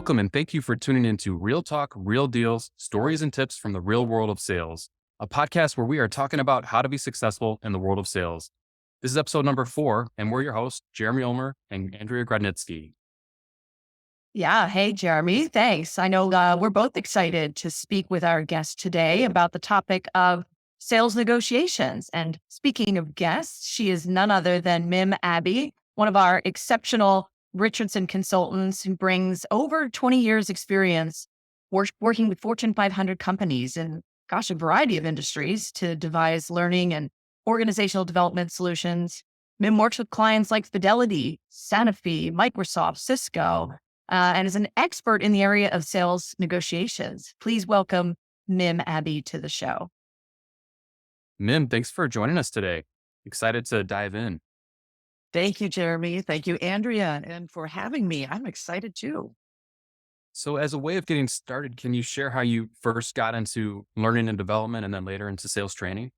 Welcome and thank you for tuning into Real Talk, Real Deals, Stories and Tips from the Real World of Sales, a podcast where we are talking about how to be successful in the world of sales. This is episode number 4, and we're your hosts, Jeremy Ulmer and Andrea Grodnitzky. Yeah. Hey, Jeremy. Thanks. I know we're both excited to speak with our guest today about the topic of sales negotiations. And speaking of guests, she is none other than Mim Abbey, one of our exceptional Richardson consultants who brings over 20 years experience working with Fortune 500 companies in, a variety of industries to devise learning and organizational development solutions. Mim works with clients like Fidelity, Sanofi, Microsoft, Cisco, and is an expert in the area of sales negotiations. Please welcome Mim Abbey to the show. Mim, thanks for joining us today. Excited to dive in. Thank you, Jeremy. Thank you, Andrea, and for having me. I'm excited too. So, as a way of getting started, can you share how you first got into learning and development and then later into sales training?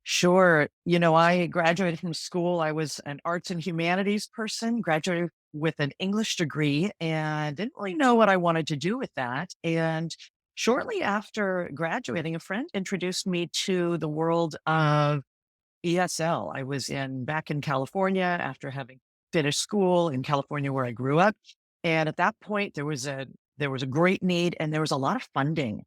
Sure. I graduated from school. I was an arts and humanities person, graduated with an English degree, and didn't really know what I wanted to do with that. And shortly after graduating, a friend introduced me to the world of ESL. I was back in California after having finished school in California where I grew up. And at that point, there was a great need and there was a lot of funding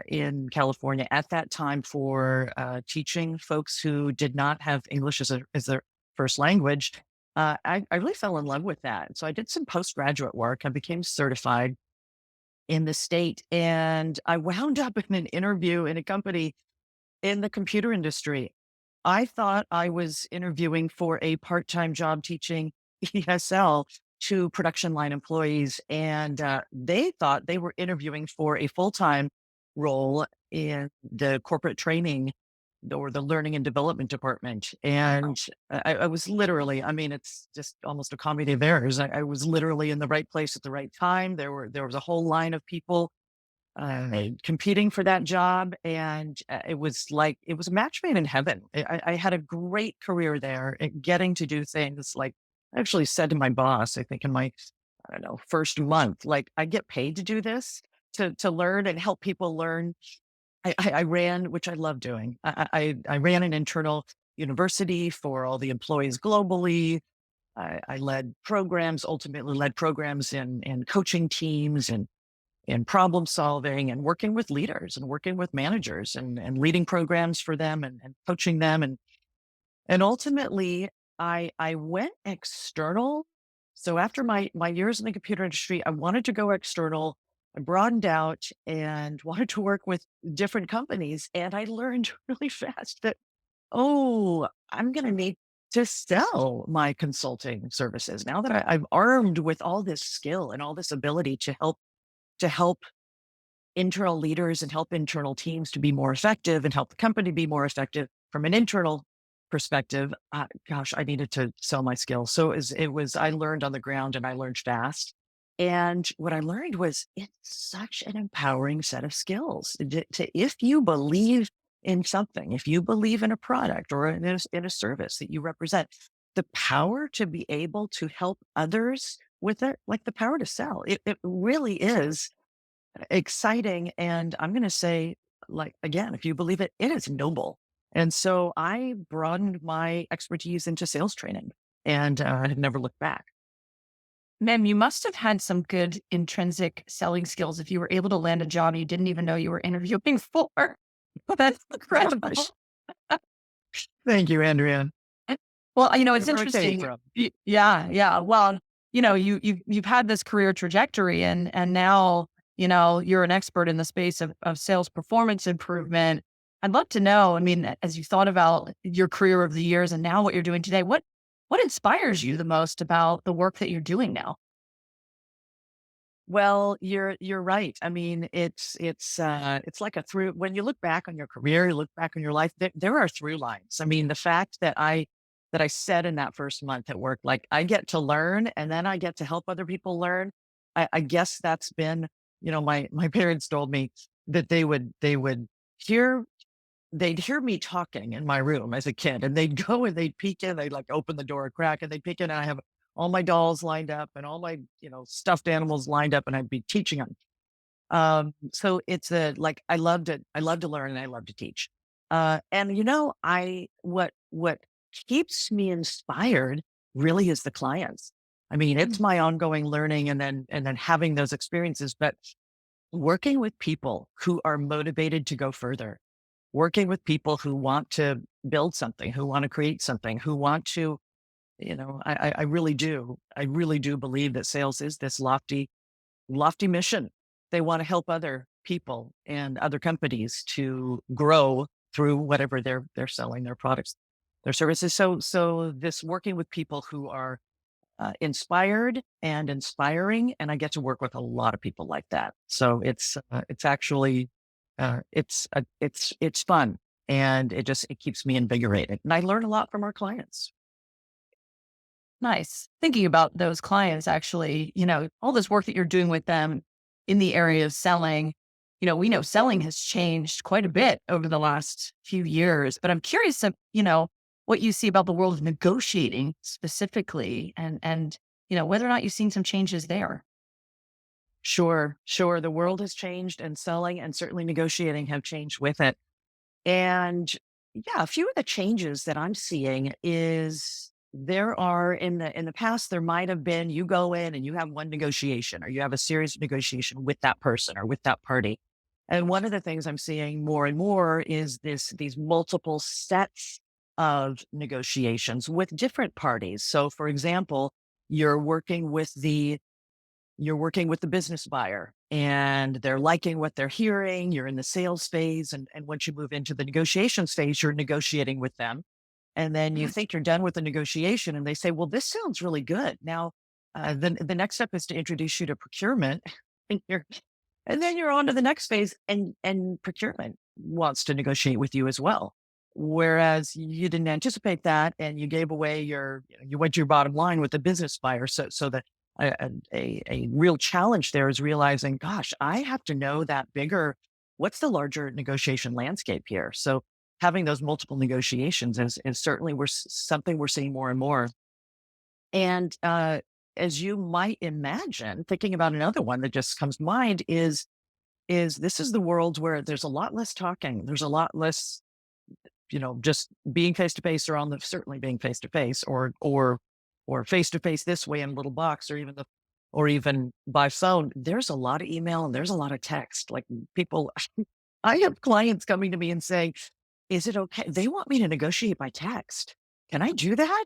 in California at that time for teaching folks who did not have English as their first language. I really fell in love with that. So I did some postgraduate work. I became certified in the state, and I wound up in an interview in a company in the computer industry. I thought I was interviewing for a part-time job teaching ESL to production line employees, and they thought they were interviewing for a full-time role in the corporate training or the learning and development department. And I was literally, it's just almost a comedy of errors. I was literally in the right place at the right time. There was a whole line of people competing for that job. And it was a match made in heaven. I had a great career there at getting to do things like I actually said to my boss, I think in my, I don't know, first month, like I get paid to do this, to learn and help people learn. I ran, which I love doing. I ran an internal university for all the employees globally. I led programs, ultimately led programs in coaching teams and in problem solving and working with leaders and working with managers and leading programs for them and coaching them. And ultimately I went external. So after my years in the computer industry, I wanted to go external. I broadened out and wanted to work with different companies. And I learned really fast that, oh, I'm going to need to sell my consulting services now that I'm armed with all this skill and all this ability to help internal leaders and help internal teams to be more effective and help the company be more effective from an internal perspective. Gosh, I needed to sell my skills. So I learned on the ground and I learned fast. And what I learned was it's such an empowering set of skills if you believe in something, if you believe in a product or in a service that you represent, the power to be able to help others with it, like the power to sell, it really is exciting. And I'm going to say, like, again, if you believe it, it is noble. And so I broadened my expertise into sales training and have never looked back. Mim, you must have had some good intrinsic selling skills if you were able to land a job you didn't even know you were interviewing for. That's incredible. Thank you, Andrea. Well, it's Where it came interesting. from. Yeah. Well, you've had this career trajectory and now, you're an expert in the space of sales performance improvement. I'd love to know, as you thought about your career over the years and now what you're doing today, what inspires you the most about the work that you're doing now? Well, you're right. It's like a through when you look back on your career, you look back on your life, there are through lines. The fact that I said in that first month at work, like I get to learn and then I get to help other people learn. I guess that's been, my parents told me that they'd hear me talking in my room as a kid and they'd go and they'd peek in, they'd like open the door a crack and they'd peek in and I have all my dolls lined up and all my, stuffed animals lined up, and I'd be teaching them. So it's like, I love to learn and I love to teach. And what keeps me inspired really is the clients. I mean, it's my ongoing learning and then having those experiences, but working with people who are motivated to go further, working with people who want to build something, who want to create something, who want to, I really do. I really do believe that sales is this lofty mission. They want to help other people and other companies to grow through whatever they're selling, their products, their services. So this working with people who are inspired and inspiring, and I get to work with a lot of people like that. So it's actually it's fun, and it keeps me invigorated, and I learn a lot from our clients. Nice. Thinking about those clients, actually, all this work that you're doing with them in the area of selling, we know selling has changed quite a bit over the last few years, but I'm curious what you see about the world of negotiating specifically and whether or not you've seen some changes there. Sure, sure. The world has changed, and selling and certainly negotiating have changed with it. And yeah, a few of the changes that I'm seeing is there are in the past, there might have been you go in and you have one negotiation or you have a series of negotiation with that person or with that party. And one of the things I'm seeing more and more is these multiple sets of negotiations with different parties. So for example, you're working with the you're working with the business buyer and they're liking what they're hearing. You're in the sales phase. And once you move into the negotiations phase, you're negotiating with them. And then you think you're done with the negotiation and they say, well, this sounds really good. Now, the next step is to introduce you to procurement. And then you're on to the next phase, and procurement wants to negotiate with you as well. Whereas you didn't anticipate that, and you gave away you went to your bottom line with the business buyer. So that a real challenge there is realizing, gosh, I have to know that bigger. What's the larger negotiation landscape here? So having those multiple negotiations is certainly something we're seeing more and more. And as you might imagine, thinking about another one that just comes to mind is this is the world where there's a lot less talking. There's a lot less, just being face to face, or certainly being face to face, or face to face this way in a little box, or even by phone. There's a lot of email and there's a lot of text. Like people, I have clients coming to me and saying, "Is it okay?" They want me to negotiate by text. Can I do that?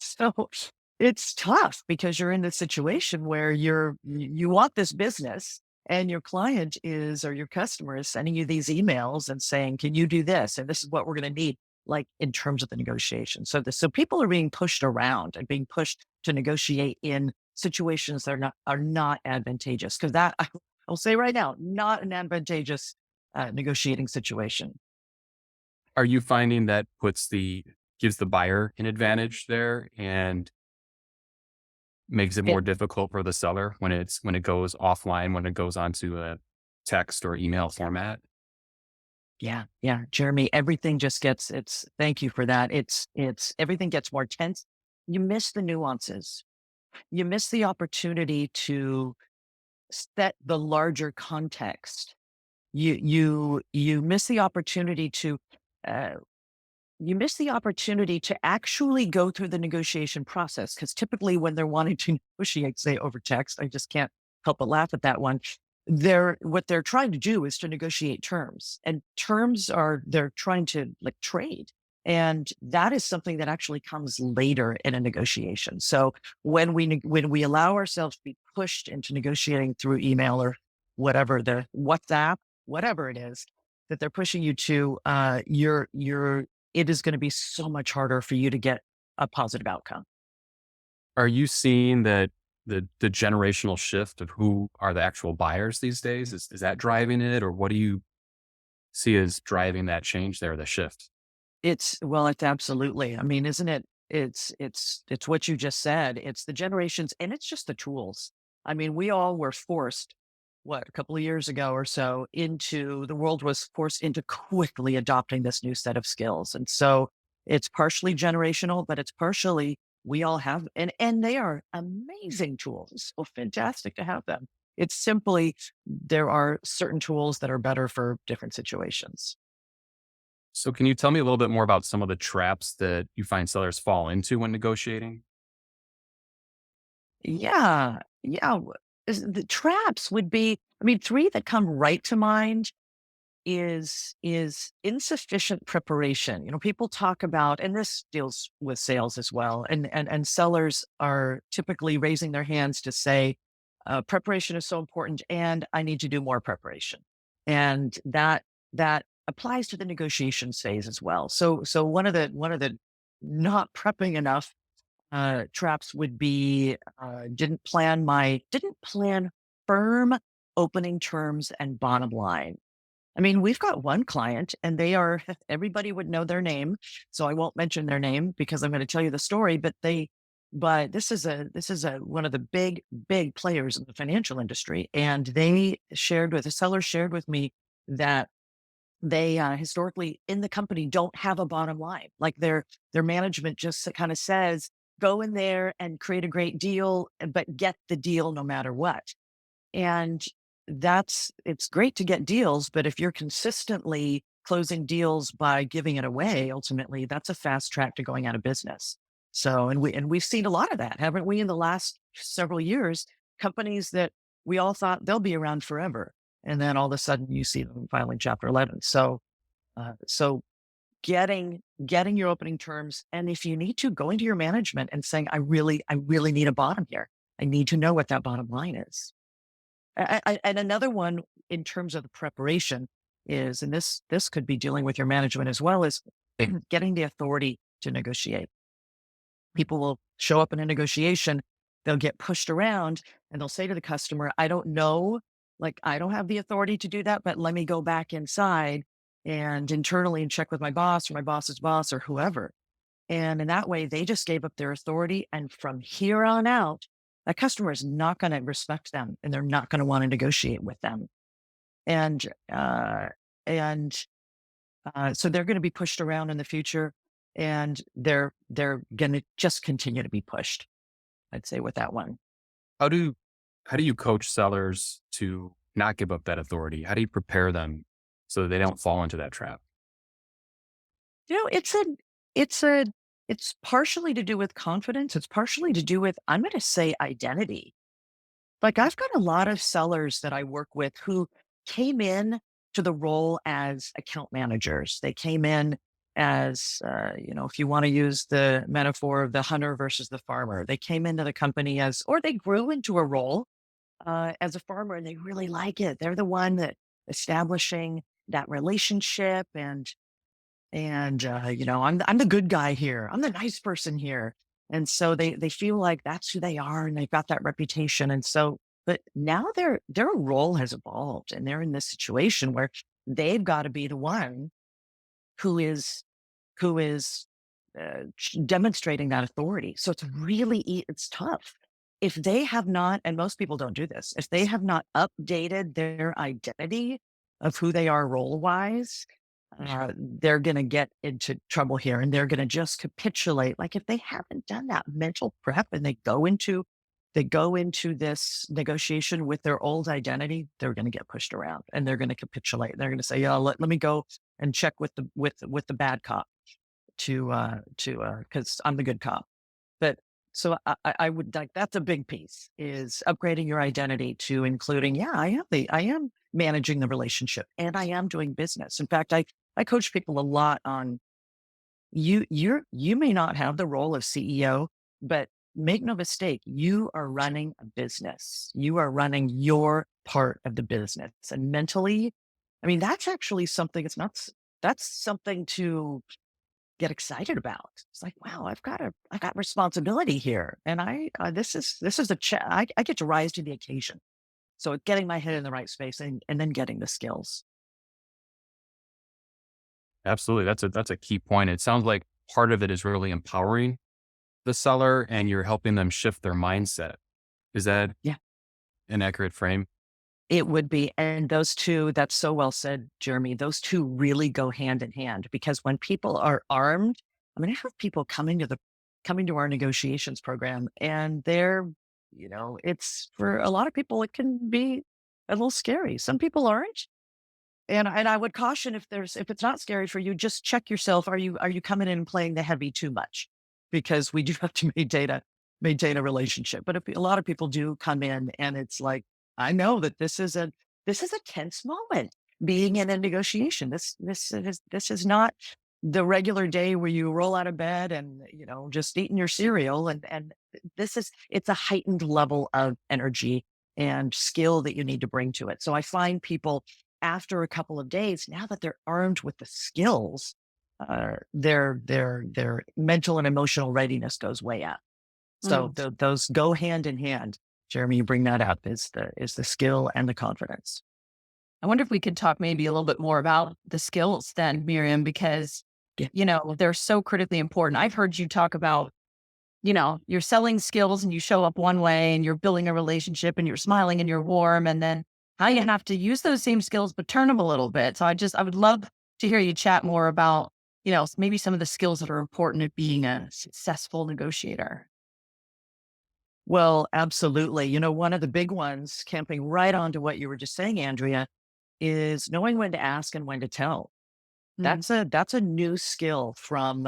So it's tough because you're in this situation where you want this business, and your client or your customer is sending you these emails and saying, can you do this? And this is what we're going to need, like in terms of the negotiation. So people are being pushed around and being pushed to negotiate in situations that are not advantageous. Because I'll say right now, not an advantageous negotiating situation. Are you finding that gives the buyer an advantage there and makes it more difficult for the seller when it goes offline, when it goes onto a text or email format? Yeah, yeah, Jeremy, everything just thank you for that. It's everything gets more tense. You miss the nuances. You miss the opportunity to set the larger context. You miss the opportunity to uh, actually go through the negotiation process. Because typically when they're wanting to negotiate, say over text, I just can't help but laugh at that one. What they're trying to do is to negotiate terms, and they're trying to like trade. And that is something that actually comes later in a negotiation. So when we allow ourselves to be pushed into negotiating through email or whatever, the WhatsApp, whatever it is that they're pushing you to, it is going to be so much harder for you to get a positive outcome. Are you seeing that the generational shift of who are the actual buyers these days, is that driving it, or what do you see as driving that change there, the shift? It's absolutely. I mean, isn't it? It's what you just said. It's the generations, and it's just the tools. I mean, we all were forced, a couple of years ago or so, the world was forced into quickly adopting this new set of skills. And so it's partially generational, but it's partially we all have, and they are amazing tools. So fantastic to have them. It's simply, there are certain tools that are better for different situations. So, can you tell me a little bit more about some of the traps that you find sellers fall into when negotiating? Yeah. Yeah. The traps would be, I mean, three that come right to mind is insufficient preparation. People talk about, and this deals with sales as well, and sellers are typically raising their hands to say, preparation is so important, and I need to do more preparation. And that applies to the negotiations phase as well. So one of the not prepping enough traps would be, didn't plan firm opening terms and bottom line. I mean, we've got one client and they are, everybody would know their name. So I won't mention their name because I'm going to tell you the story, but this is one of the big players in the financial industry. And the seller shared with me that they historically in the company don't have a bottom line. Like their management just kind of says, go in there and create a great deal, but get the deal no matter what. And it's great to get deals, but if you're consistently closing deals by giving it away, ultimately that's a fast track to going out of business. So, and we've seen a lot of that, haven't we, in the last several years? Companies that we all thought they'll be around forever, and then all of a sudden you see them filing Chapter 11. So getting your opening terms, and if you need to, going to your management and saying, I really need a bottom here. I need to know what that bottom line is. And another one in terms of the preparation is, and this could be dealing with your management as well, is getting the authority to negotiate. People will show up in a negotiation, they'll get pushed around, and they'll say to the customer, I don't know, like I don't have the authority to do that, but let me go back inside and internally and check with my boss or my boss's boss or whoever. And in that way, they just gave up their authority. And from here on out, that customer is not going to respect them and they're not going to want to negotiate with them. And, uh, and so they're going to be pushed around in the future, and they're going to just continue to be pushed. I'd say with that one. How do how do you coach sellers to not give up that authority? How do you prepare them so that they don't fall into that trap? You know, it's a, it's partially to do with confidence. It's partially to do with, I'm going to say, identity. Like I've got a lot of sellers that I work with who came in to the role as account managers. They came in as, if you want to use the metaphor of the hunter versus the farmer, they came into the company as, or they grew into a role as a farmer, and they really like it. They're the one that establishing that relationship, and I'm the good guy here. I'm the nice person here. And so they feel like that's who they are, and they've got that reputation. And so, but now their role has evolved, and they're in this situation where they've got to be the one who is demonstrating that authority. So it's really it's tough if they have not, and most people don't do this, if they have not updated their identity of who they are role wise, they're going to get into trouble here, and they're going to just capitulate. Like if they haven't done that mental prep and they go into this negotiation with their old identity, they're going to get pushed around and they're going to capitulate. They're going to say, yeah, let me go and check with the bad cop because I'm the good cop. But so I would like, that's a big piece, is upgrading your identity to including, yeah, I am managing the relationship and I am doing business. In fact, I coach people a lot on, you may not have the role of CEO, but make no mistake, you are running a business. You are running your part of the business. And mentally, I mean, that's actually something, that's something to get excited about. It's like, wow, I got responsibility here. And this is I get to rise to the occasion. So it's getting my head in the right space, and then getting the skills. Absolutely. That's a key point. It sounds like part of it is really empowering the seller and you're helping them shift their mindset. Is that Yeah. an accurate frame? It would be. And those two, that's so well said, Jeremy. Those two really go hand in hand, because when people are armed, I mean, I have people coming to our negotiations program, and it's for a lot of people, it can be a little scary. Some people aren't. And I would caution, if it's not scary for you, just check yourself. Are you coming in and playing the heavy too much? Because we do have to maintain a relationship. But if a lot of people do come in and it's like, I know that this is a tense moment being in a negotiation. This is not the regular day where you roll out of bed and just eating your cereal, and it's a heightened level of energy and skill that you need to bring to it. So I find people, after a couple of days, now that they're armed with the skills, their mental and emotional readiness goes way up. So those go hand in hand. Jeremy, you bring that up, is the skill and the confidence. I wonder if we could talk maybe a little bit more about the skills then, Miriam, because, Yeah. they're so critically important. I've heard you talk about, you're selling skills and you show up one way and you're building a relationship and you're smiling and you're warm. And then how you have to use those same skills, but turn them a little bit. So I would love to hear you chat more about, maybe some of the skills that are important at being a successful negotiator. Well, absolutely. One of the big ones, camping right onto what you were just saying, Andrea, is knowing when to ask and when to tell. Mm. That's a new skill from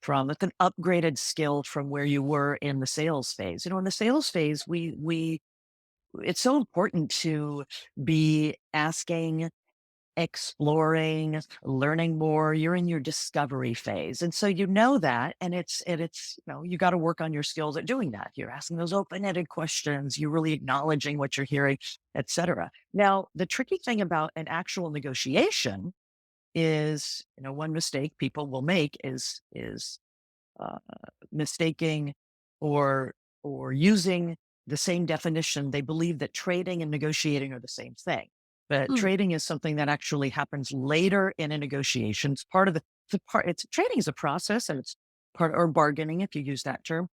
it's an upgraded skill from where you were in the sales phase. In the sales phase, we it's so important to be asking, exploring, learning more. You're in your discovery phase. And so that, and you got to work on your skills at doing that. You're asking those open-ended questions, you're really acknowledging what you're hearing, etc. Now, the tricky thing about an actual negotiation is, one mistake people will make is uh, mistaking or using the same definition. They believe that trading and negotiating are the same thing, but Mm. trading is something that actually happens later in a negotiation. It's part of it's trading is a process, and it's part, or bargaining, if you use that term.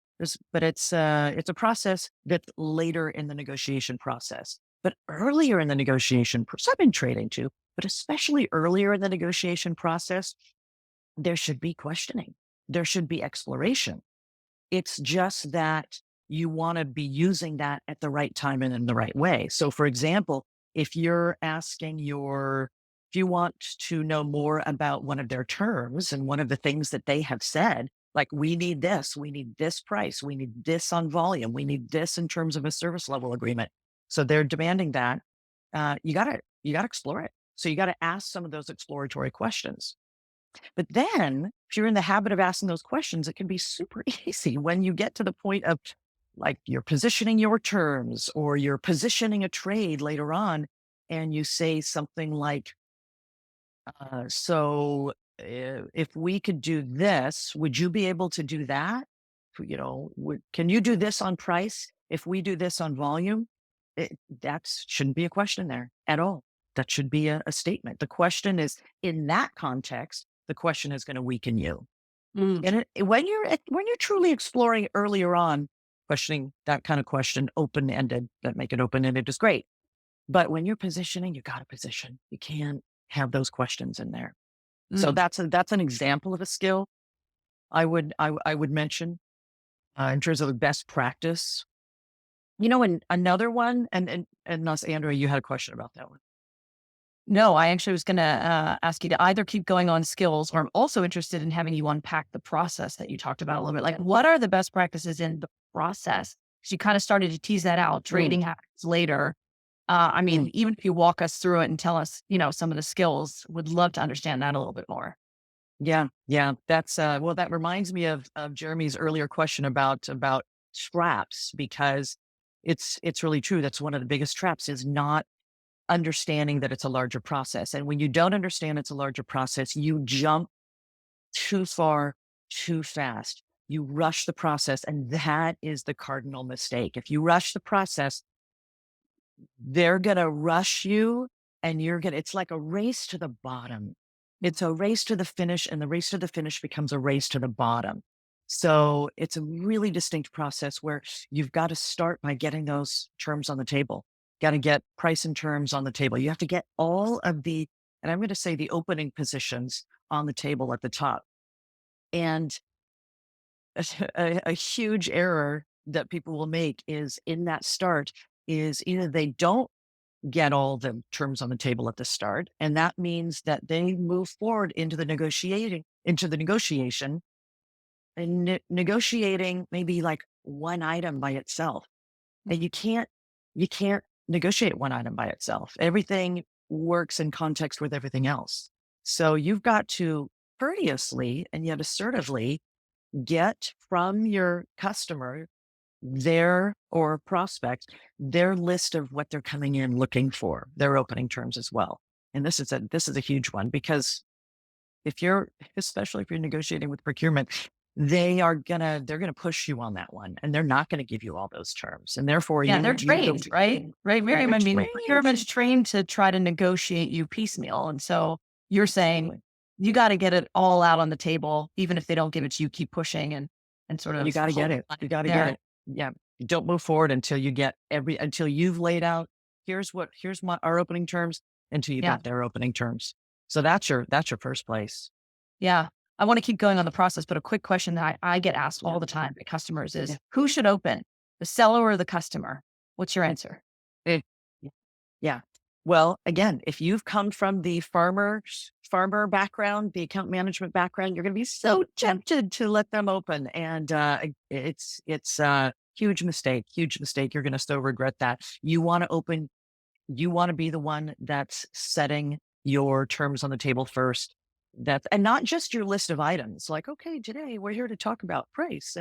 But it's a process that's later in the negotiation process. But earlier in the negotiation, I've been trading too, but especially earlier in the negotiation process, there should be questioning. There should be exploration. It's just that you want to be using that at the right time and in the right way. So, for example, if you're if you want to know more about one of their terms and one of the things that they have said, like, we need this price, we need this on volume, we need this in terms of a service level agreement. So they're demanding that. You gotta explore it. So you got to ask some of those exploratory questions. But then, if you're in the habit of asking those questions, it can be super easy when you get to the point of, like, you're positioning your terms or you're positioning a trade later on, and you say something like, if we could do this, would you be able to do that? Can you do this on price if we do this on volume? That shouldn't be a question there at all. That should be a statement. The question is, in that context, the question is going to weaken you. Mm. And when you're truly exploring earlier on, questioning that kind of question, open ended, that make it open ended is great. But when you're positioning, you got to position. You can't have those questions in there. So Mm. that's an example of a skill I would mention in terms of the best practice. And another one, and us, Andrea, you had a question about that one. No, I actually was going to ask you to either keep going on skills, or I'm also interested in having you unpack the process that you talked about a little bit. Like, what are the best practices in the process? Because you kind of started to tease that out. Mm, Trading happens later. I mm. mean, even if you walk us through it and tell us, some of the skills, would love to understand that a little bit more. Yeah, yeah. That's well, that reminds me of Jeremy's earlier question about traps, because it's really true. That's one of the biggest traps, is not understanding that it's a larger process. And when you don't understand it's a larger process, you jump too far, too fast. You rush the process, and that is the cardinal mistake. If you rush the process, they're going to rush you, and it's like a race to the bottom. It's a race to the finish, and the race to the finish becomes a race to the bottom. So it's a really distinct process where you've got to start by getting those terms on the table. Got to get price and terms on the table. You have to get all of and I'm going to say, the opening positions on the table at the top. And a huge error that people will make is in that start is either they don't get all the terms on the table at the start, and that means that they move forward into the negotiation and negotiating maybe like one item by itself. And you can't negotiate one item by itself. Everything works in context with everything else. So you've got to courteously and yet assertively get from your customer their or prospect their list of what they're coming in looking for, their opening terms as well. And this is a huge one because especially if you're negotiating with procurement, they're gonna push you on that one, and they're not gonna give you all those terms, and therefore Yeah, they're you don't. trained, right? Right, Miriam. They're I mean, trained. procurement's trained to try to negotiate you piecemeal. And so you're saying Exactly. you got to get it all out on the table, even if they don't give it to you, keep pushing and sort You of got to get hold it. on You got to get there. it. Yeah. Don't move forward until you get until you've laid out. Here's our opening terms until you Yeah. got their opening terms. So that's your first place. Yeah. I want to keep going on the process, but a quick question that I get asked Yeah. all the time by customers is Yeah. who should open, the seller or the customer? What's your answer? Eh, yeah. Yeah. Well, again, if you've come from the farmer background, the account management background, you're going to be so tempted to let them open, and it's a huge mistake. Huge mistake. You're going to so regret that. You want to open. You want to be the one that's setting your terms on the table first. And not just your list of items. Like, okay, today we're here to talk about price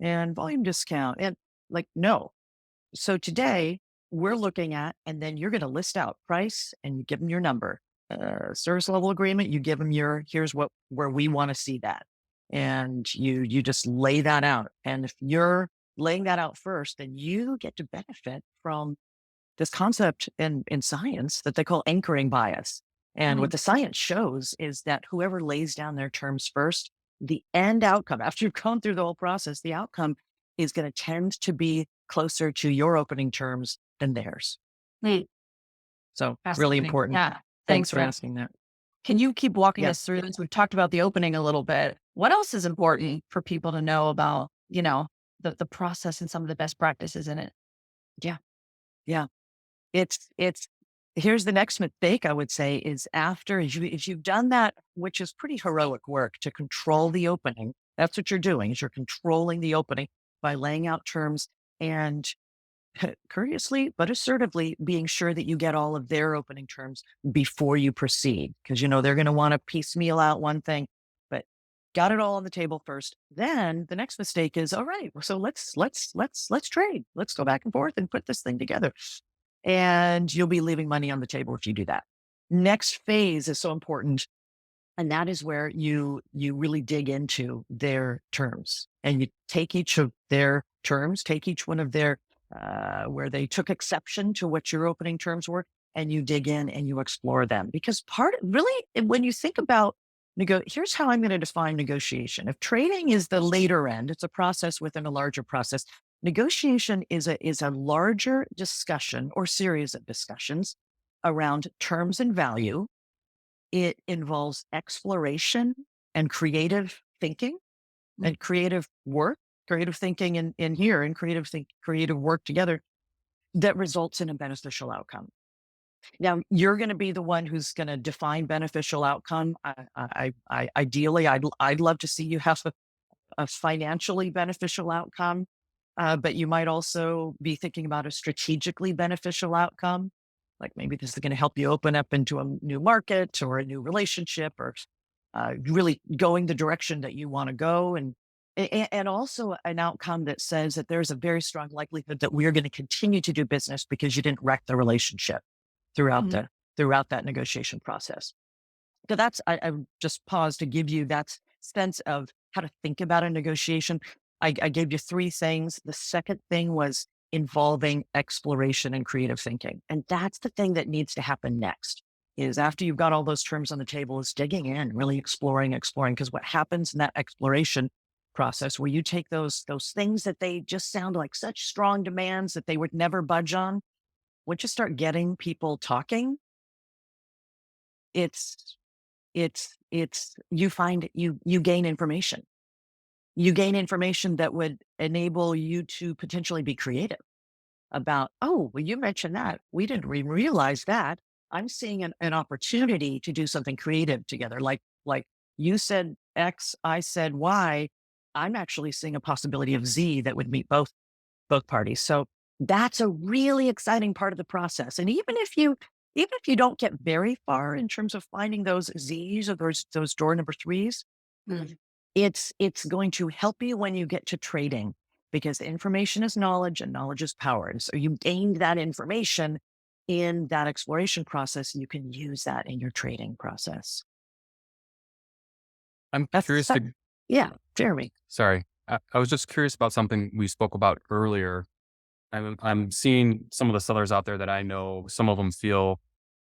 and volume discount, and like no. So today we're looking at, and then you're going to list out price and you give them your number, service level agreement. You give them here's where we want to see that. And you just lay that out. And if you're laying that out first, then you get to benefit from this concept in science that they call anchoring bias. And what Mhm. the science shows is that whoever lays down their terms first, the end outcome, after you've gone through the whole process, the outcome is going to tend to be closer to your opening terms than theirs. Hmm. So really Fascinating. important. Yeah. Thanks Thanks for for asking that. Can you keep walking Yeah. us through this? We've talked about the opening a little bit. What else is important for people to know about, the process and some of the best practices in it? Yeah. Yeah. It's here's the next mistake I would say is after if you've done that, which is pretty heroic work to control the opening, that's what you're doing is you're controlling the opening by laying out terms and courteously but assertively being sure that you get all of their opening terms before you proceed. Because they're going to want to piecemeal out one thing, but got it all on the table first. Then the next mistake is all right. So let's trade. Let's go back and forth and put this thing together. And you'll be leaving money on the table if you do that. Next phase is so important. And that is where you really dig into their terms and you take each of their terms, take each one of their, where they took exception to what your opening terms were, and you dig in and you explore them. Because really, when you think about here's how I'm going to define negotiation. If trading is the later end, it's a process within a larger process. Negotiation is a larger discussion or series of discussions around terms and value. It involves exploration and creative thinking and creative work, creative thinking in here and creative work together that results in a beneficial outcome. Now you're going to be the one who's going to define beneficial outcome. Ideally, I'd love to see you have a financially beneficial outcome. But you might also be thinking about a strategically beneficial outcome. Like maybe this is going to help you open up into a new market or a new relationship or really going the direction that you want to go. And also an outcome that says that there's a very strong likelihood that we're going to continue to do business because you didn't wreck the relationship throughout Mhm. throughout that negotiation process. So I just pause to give you that sense of how to think about a negotiation. I gave you three things. The second thing was involving exploration and creative thinking. And that's the thing that needs to happen next is after you've got all those terms on the table is digging in, really exploring. Because what happens in that exploration process where you take those things that they just sound like such strong demands that they would never budge on, once you start getting people talking, it's you find you gain information. You gain information that would enable you to potentially be creative about, oh, well, you mentioned that. We didn't realize that. I'm seeing an opportunity to do something creative together. Like you said X, I said Y. I'm actually seeing a possibility of Z that would meet both parties. So that's a really exciting part of the process. And even if you don't get very far in terms of finding those Z's or those door number threes, Mm. it's going to help you when you get to trading, because information is knowledge and knowledge is power. And so you gained that information in that exploration process, and you can use that in your trading process. I'm That's curious that, to, yeah, Jeremy. sorry, I was just curious about something we spoke about earlier. I'm seeing some of the sellers out there that I know, some of them feel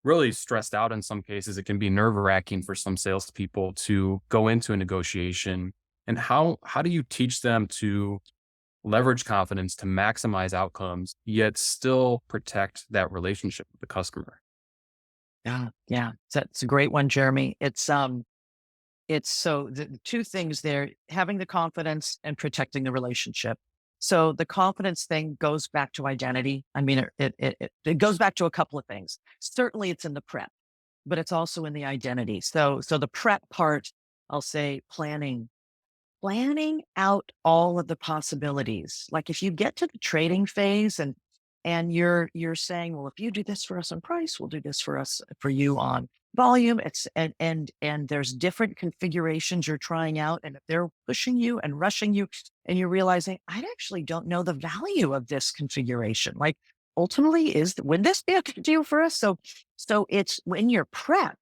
really stressed out in some cases. It can be nerve wracking for some salespeople to go into a negotiation. And how do you teach them to leverage confidence to maximize outcomes, yet still protect that relationship with the customer? Yeah, yeah. That's a great one, Jeremy. It's so the two things there, having the confidence and protecting the relationship. So the confidence thing goes back to identity. I mean, it goes back to a couple of things. Certainly it's in the prep, but it's also in the identity. So the prep part, I'll say planning out all of the possibilities. Like if you get to the trading phase and you're saying, well, if you do this for us on price, we'll do this for you on volume. It's and there's different configurations you're trying out. And if they're pushing you and rushing you and you're realizing, I actually don't know the value of this configuration. Like ultimately, would this be a good deal for us? So it's when you're prep,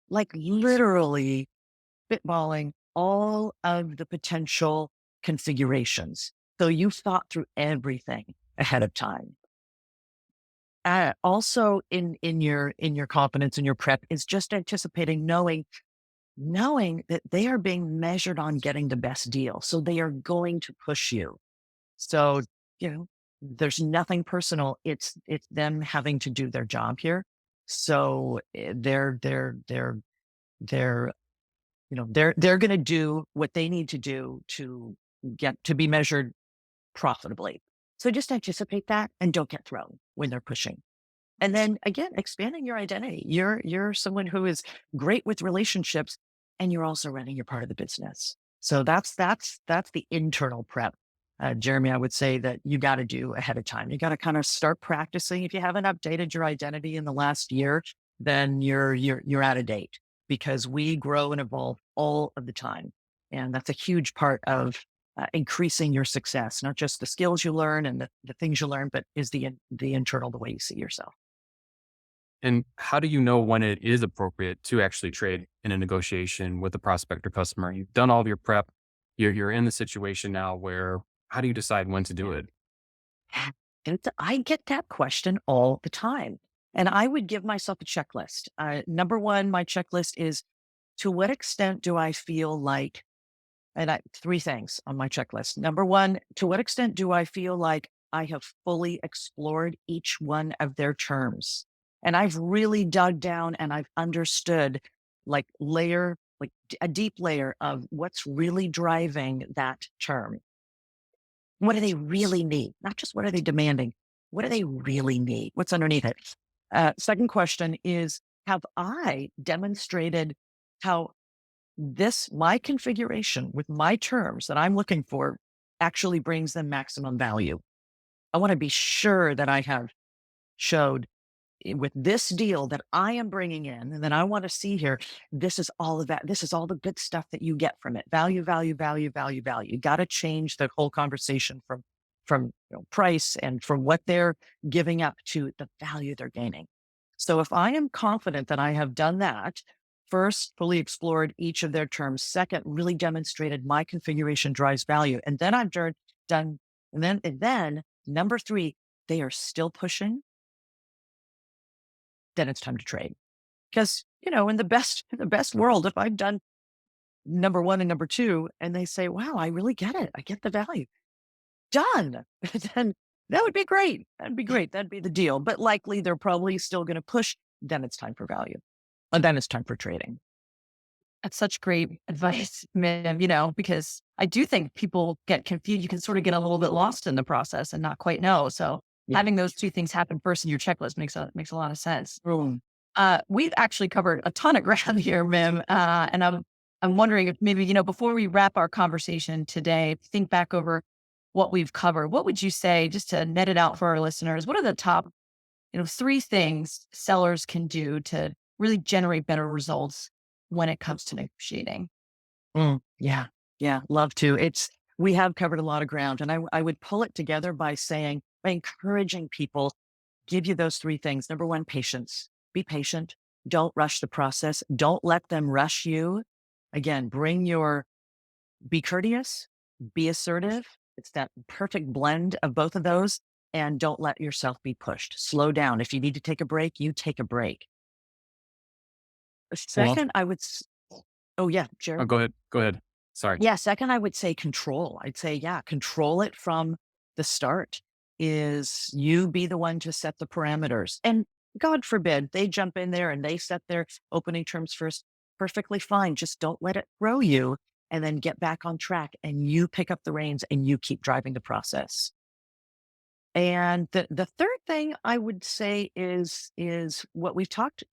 like literally spitballing all of the potential configurations. So you've thought through everything ahead of time. Also in your confidence and your prep is just anticipating knowing that they are being measured on getting the best deal. So they are going to push you. So, there's nothing personal. It's them having to do their job here. So they're they're going to do what they need to do to get to be measured profitably. So just anticipate that and don't get thrown when they're pushing. And then again, expanding your identity. You're someone who is great with relationships, and you're also running your part of the business. So that's the internal prep. Jeremy, I would say that you got to do ahead of time. You got to kind of start practicing. If you haven't updated your identity in the last year, then you're out of date, because we grow and evolve all of the time, and that's a huge part of increasing your success. Not just the skills you learn and the things you learn, but is the internal, the way you see yourself. And how do you know when it is appropriate to actually trade in a negotiation with a prospect or customer? You've done all of your prep. You're in the situation now where how do you decide when to do it? And I get that question all the time. And I would give myself a checklist. Number one, my checklist is, to what extent do I feel like, three things on my checklist. Number one, to what extent do I feel like I have fully explored each one of their terms? And I've really dug down and I've understood a deep layer of what's really driving that term. What do they really need? Not just what are they demanding? What do they really need? What's underneath it? Second question is, have I demonstrated how my configuration with my terms that I'm looking for actually brings them maximum value? I want to be sure that I have showed with this deal that I am bringing in, and then I want to see here, this is all of that. This is all the good stuff that you get from it. Value, value, value, value, value. You got to change the whole conversation from price and from what they're giving up to the value they're gaining. So if I am confident that I have done that, first, fully explored each of their terms. Second, really demonstrated my configuration drives value. And then I've done, and then number three, they are still pushing, then it's time to trade. Because, in the best world, if I've done number one and number two, and they say, wow, I really get it. I get the value. Done. Then that would be great. That'd be great. That'd be the deal. But likely they're probably still going to push. Then it's time for value. And then it's time for trading. That's such great advice, Mim, because I do think people get confused. You can sort of get a little bit lost in the process and not quite know. So Yeah. having those two things happen first in your checklist makes a lot of sense. Mm. We've actually covered a ton of ground here, Mim, and I'm wondering if maybe before we wrap our conversation today, think back over what we've covered. What would you say, just to net it out for our listeners? What are the top three things sellers can do to really generate better results when it comes to negotiating? Yeah. Yeah. Love to. We have covered a lot of ground, and I would pull it together by encouraging people, give you those three things. Number one, patience. Be patient. Don't rush the process. Don't let them rush you. Again, be courteous, be assertive. It's that perfect blend of both of those. And don't let yourself be pushed. Slow down. If you need to take a break, you take a break. Well, Second, oh yeah, oh, Jared. go ahead. Go ahead. Sorry. Yeah, second, I would say control. I'd say, yeah, control it from the start. Is you be the one to set the parameters. And God forbid they jump in there and they set their opening terms first. Perfectly fine. Just don't let it throw you, and then get back on track and you pick up the reins and you keep driving the process. And the third thing I would say is what we've talked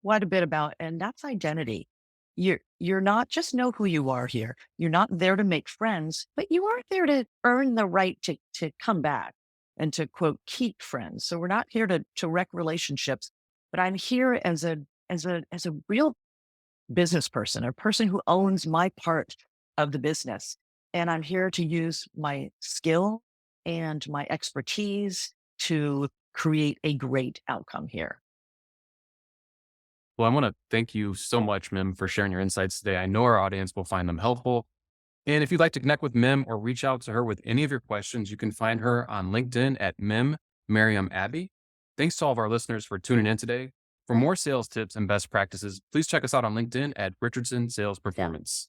quite a bit about, and that's identity. You're not just know who you are here. You're not there to make friends, but you are there to earn the right to come back and to quote keep friends. So we're not here to wreck relationships, but I'm here as a real business person, a person who owns my part of the business. And I'm here to use my skill and my expertise to create a great outcome here. Well, I want to thank you so much, Mim, for sharing your insights today. I know our audience will find them helpful. And if you'd like to connect with Mim or reach out to her with any of your questions, you can find her on LinkedIn at Mim Miriam Abbey. Thanks to all of our listeners for tuning in today. For more sales tips and best practices, please check us out on LinkedIn at Richardson Sales Performance.